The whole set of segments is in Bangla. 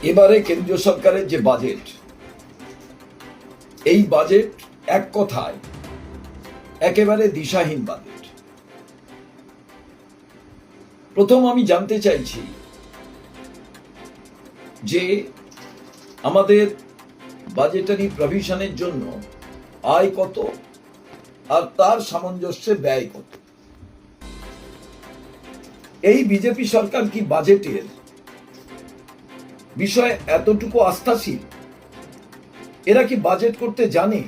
এবারে কেন্দ্রীয় সরকারের যে বাজেট, এই বাজেট এক কথায় একেবারে দিশাহীন বাজেট। প্রথম আমি জানতে চাইছি যে আমাদের বাজেটারি প্রভিশনের জন্য আয় কত আর তার সামঞ্জস্যে ব্যয় কত। এই বিজেপি সরকার কি বাজেটের বিষয়ে এতটুকু আস্থাশীল? এরা কি বাজেট করতে জানে?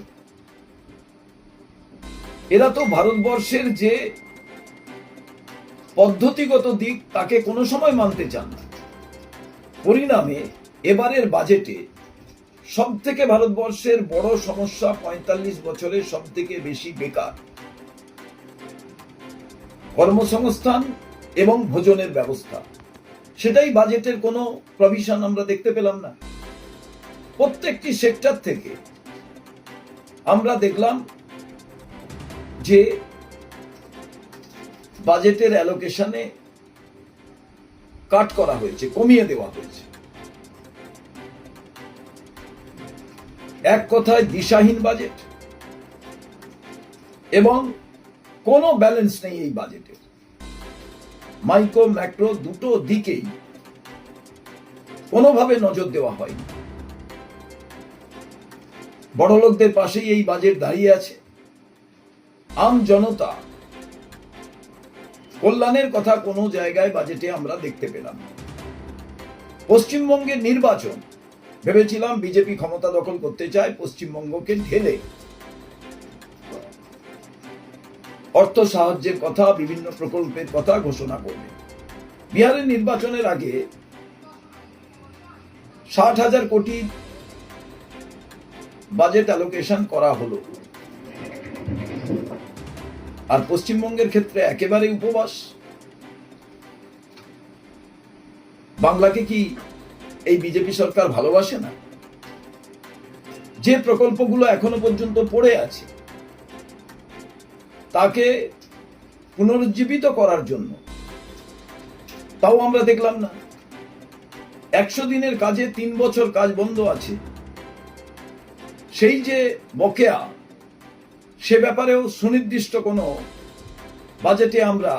এরা তো ভারতবর্ষের যে পদ্ধতিগত দিক তাকে কোনো সময় মানতে চান না। পরিণামে এবারের বাজেটে সব থেকে ভারতবর্ষের বড় সমস্যা ৪৫ বছরের সব থেকে বেশি বেকার, কর্মসংস্থান এবং ভোজনের ব্যবস্থা। সেটাই বাজেটের কোনো প্রভিশন আমরা দেখতে পেলাম না। প্রত্যেকটি সেক্টর থেকে আমরা দেখলাম যে বাজেটের অ্যালোকেশনে কাট করা হয়েছে, কমিয়ে দেওয়া হয়েছে। এক কথায় দিশাহীন বাজেট এবং কোনো ব্যালেন্স নেই এই বাজেটের। মাইক্রো ম্যাক্রো দুটো দিকেই কোনোভাবে নজর দেওয়া হয়নি। বড় লোকদের পাশেই এই বাজেট দাঁড়িয়ে আছে। আম জনতা কল্যাণের কথা কোনো জায়গায় বাজেটে আমরা দেখতে পেলাম না। পশ্চিমবঙ্গের নির্বাচন, ভেবেছিলাম বিজেপি ক্ষমতা দখল করতে চায়, পশ্চিমবঙ্গকে ঢেলে অর্থ সাহায্যের কথা, বিভিন্ন প্রকল্পের কথা ঘোষণা করবে। বিহারের নির্বাচনের আগে ৬০,০০০ কোটি বাজেট অ্যালোকেশন করা হলো, আর পশ্চিমবঙ্গের ক্ষেত্রে একেবারে উপবাস। বাংলাকে কি এই বিজেপি সরকার ভালোবাসে না? যে প্রকল্পগুলো এখনো পর্যন্ত পড়ে আছে তাকে পুনরুজ্জীবিত করার জন্য তাও আমরা দেখলাম না। ১০০ দিনের কাজে ৩ বছর কাজ বন্ধ আছে। সেই যে বকেয়া, সে ব্যাপারেও সুনির্দিষ্ট কোনো বাজেটে আমরা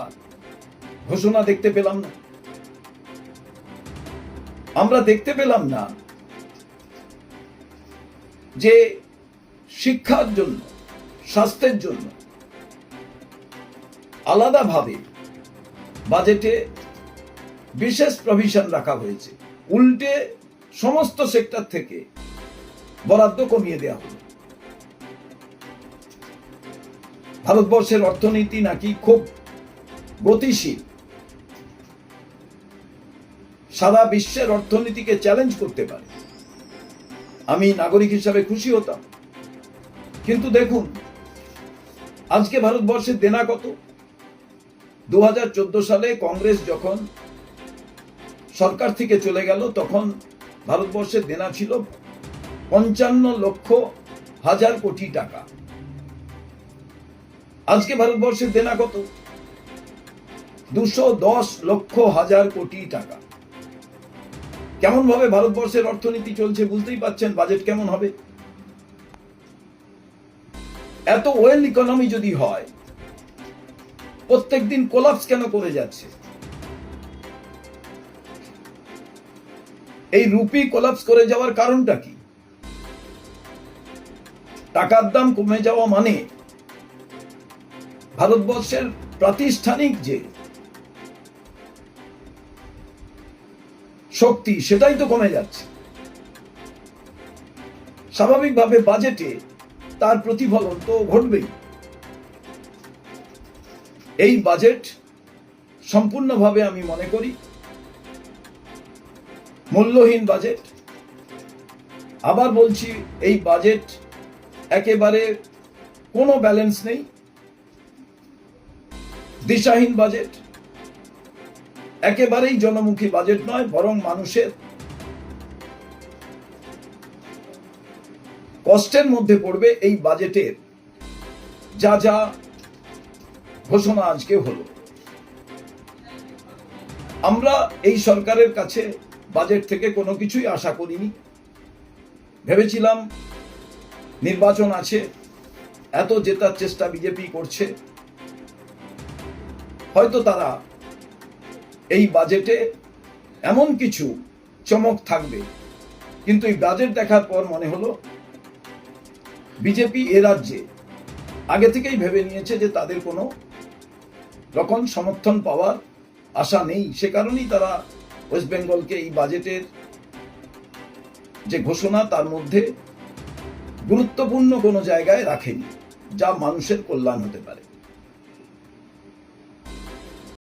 ঘোষণা দেখতে পেলাম না। আমরা দেখতে পেলাম না যে শিক্ষার জন্য, স্বাস্থ্যের জন্য আলাদাভাবে বাজেটে বিশেষ প্রভিশন রাখা হয়েছে। উল্টে সমস্ত সেক্টর থেকে বরাদ্দ কমিয়ে দেওয়া হলো। ভারতবর্ষের অর্থনীতি নাকি খুব গতিশীল, সারা বিশ্বের অর্থনীতিকে চ্যালেঞ্জ করতে পারে। আমি নাগরিক হিসাবে খুশি হতাম। কিন্তু দেখুন আজকে ভারতবর্ষের দেনা কত। ২০১৪ সালে কংগ্রেস যখন সরকার থেকে চলে গেল তখন ভারতবর্ষের দেনা ছিল ৫৫,০০,০০০ কোটি টাকা। আজকে ভারতবর্ষের দেনা কত? ২১০,০০,০০০ কোটি টাকা। কেমন ভাবে ভারতবর্ষের অর্থনীতি চলছে বুঝতেই পাচ্ছেন বাজেট কেমন হবে। এত ওয়েল ইকোনমি যদি হয়, প্রত্যেকদিন কোলাপস কেন করে যাচ্ছে? এই রুপি কোলাপস করে যাওয়ার কারণটা কি? টাকার দাম কমে যাওয়া মানে ভারতবর্ষের প্রাতিষ্ঠানিক যে শক্তি সেটাই তো কমে যাচ্ছে। স্বাভাবিকভাবে বাজেটে তার প্রতিফলন তো ঘটবেই। এই বাজেট সম্পূর্ণভাবে আমি মনে করি মূল্যহীন বাজেট। আবার বলছি, এই বাজেট একেবারে কোনো ব্যালেন্স নেই, দিশাহীন বাজেট, একেবারেই জনমুখী বাজেট নয়, বরং মানুষের কষ্টের মধ্যে পড়বে এই বাজেটের যা যা ঘোষণা আজকে হলো। আমরা এই সরকারের কাছে বাজেট থেকে কোনো কিছুই আশা করিনি। ভেবেছিলাম নির্বাচন আছে, এত জেতার চেষ্টা বিজেপি করছে, হয়তো তারা এই বাজেটে এমন কিছু চমক থাকবে। কিন্তু এই বাজেট দেখার পর মনে হলো বিজেপি এ রাজ্যে আগে থেকেই ভেবে নিয়েছে যে তাদের কোনো রকম সমর্থন পাওয়ার আশা নেই। সে কারণেই তারা ওয়েস্ট বেঙ্গলকে এই বাজেটের যে ঘোষণা তার মধ্যে গুরুত্বপূর্ণ কোনো জায়গায় রাখেনি, যা মানুষের কল্যাণ হতে পারে।